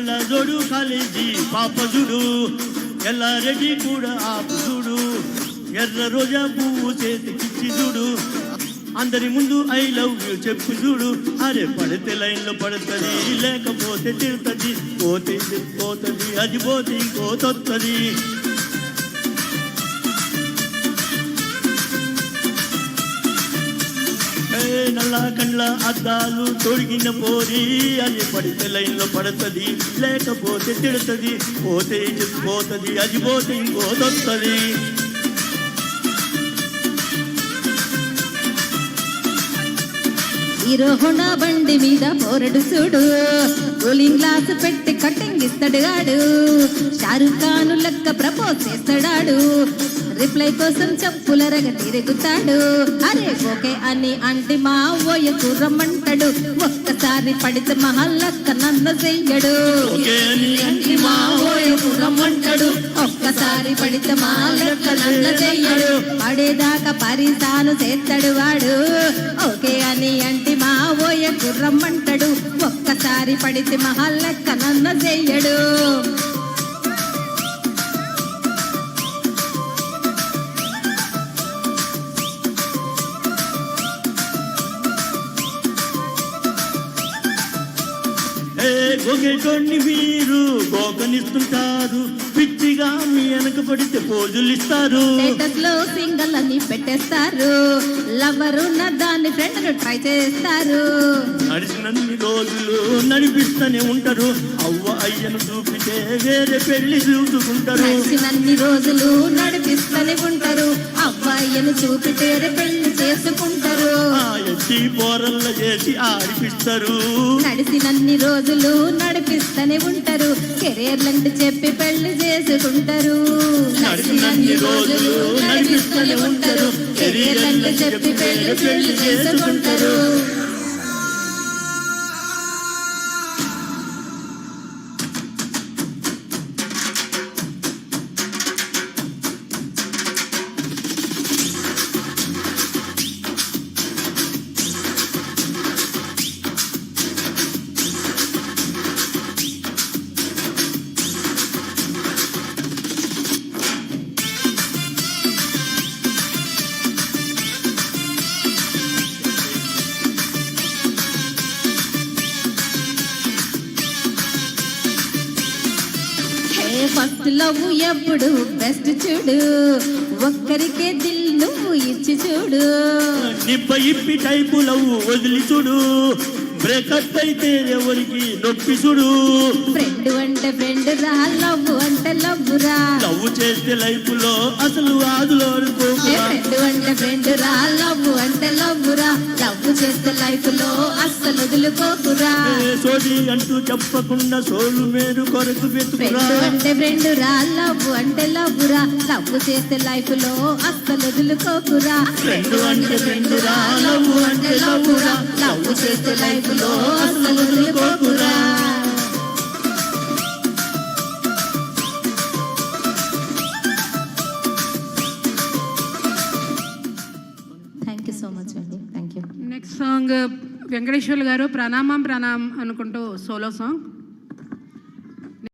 కళ్ళ జోడు కాలేజీ పాప చూడు ఎల్లారెడ్డి కూడా ఆపు చూడు ఎర్ర రోజా పువ్వు చేతికిచ్చి చూడు అందరి ముందు ఐ లవ్ యూ చెప్పు చూడు అరే పడితే లైన్లో పడుతుంది లేకపోతే తిరుతుంది పోతే పోతుంది అది పోతే ఇంకోతొత్తది నల్ల కండ్ల అద్దాలు తొడిగిన పోరి అది పడితే లైన్లో పడుతుంది లేకపోతే తిడుతుంది పోతే పోతుంది అది పోతే ఇంకోతొత్తది హీరో హోండా బండి మీద పోరడు చూడు కూలింగ్ గ్లాస్ పెట్టి కటింగ్ ఇస్తాడు ఆడు షారుఖ్ ఖాన్ లెక్క ప్రపోజ్ చేస్తాడాడు రిప్లై కోసం చెప్పుల రగ తిరుగుతాడు అరే ఓకే అని అంటి మా ఓయకు రమ్మంటాడు ఒక్కసారి పడితే మహల్లక్క నన్న చెయ్యడు ఒక్కసారి పడితే మహల్లక్క నన్న చెయ్యడు పడేదాకా పరిసాను చేస్తాడు వాడు ఓకే అని అంటి మా ఓయకు రమ్మంటాడు ఒక్కసారి పడితే మహల్లక్క నన్న చెయ్యడు గోగేటోడిని మీరు గోకనిస్తుంటారు పిచ్చిగా మీ వెనక పడితే పోజులు ఇస్తారు స్టేటస్ లో సింగల్ అని పెట్టేస్తారు లవర్ ఉన్న దాన్ని ఫ్రెండ్ ట్రై చేస్తారు నడిచినన్ని రోజులు నడిపిస్తూనే ఉంటారు అవ్వ అయ్యను చూపితే వేరే పెళ్లి చూసుకుంటారు నడిచినన్ని రోజులు నడిపిస్తూనే ఉంటారు అవ్వ అయ్యను చూపితే వేరే పెళ్లి చేసుకుంటారు పోరల్ల చేసి ఆడిపిస్తారు నడిచినన్ని రోజులు నడిపిస్తూనే ఉంటారు కెరీర్లంటే చెప్పి పెళ్లి చేసుకుంటారు నడిచినన్ని రోజులు నడిపిస్తూనే ఉంటారు కెరీర్లంటే చెప్పి పెళ్లి చేసుకుంటారు ఫస్ట్ లవ్ ఎప్పుడు బెస్ట్ చూడు ఒక్కరికే దిల్ నువ్వు ఇచ్చి చూడు నిప్ప ఇప్పి టైపు లవ్ వదిలి చూడు బ్రేకప్ అయితే ఎవరికి నొప్పి చూడు ఫ్రెండ్ అంటే ఫ్రెండ్ రా లవ్ అంటే లవ్ రా లవ్ చేస్తే లైఫ్ లో అసలు ఆదులో ఫ్రెండ్ అంటే ఫ్రెండ్ రా లవ్ అంటే లవ్ రా లవ్ చేస్తే లైఫ్ లో అస్సలు వదులుకోకురా సోది అంటూ చెప్పకుండా సోలు మేరు కొరకు వెతుకురా ఫ్రెండ్ అంటే ఫ్రెండ్ రా లవ్ అంటే లవ్ రా లవ్ చేస్తే లైఫ్ లో అస్సలు వదులుకోకురా ఫ్రెండ్ అంటే ఫ్రెండ్ రా లవ్ అంటే లవ్ రా లవ్ చేస్తే లైఫ్ లో అస్సలు వదులుకోకురా థ్యాంక్ యూ సో మచ్ అండి thank you next song Venkateswarlu గారు ప్రణామం అనుకుంటూ సోలో సాంగ్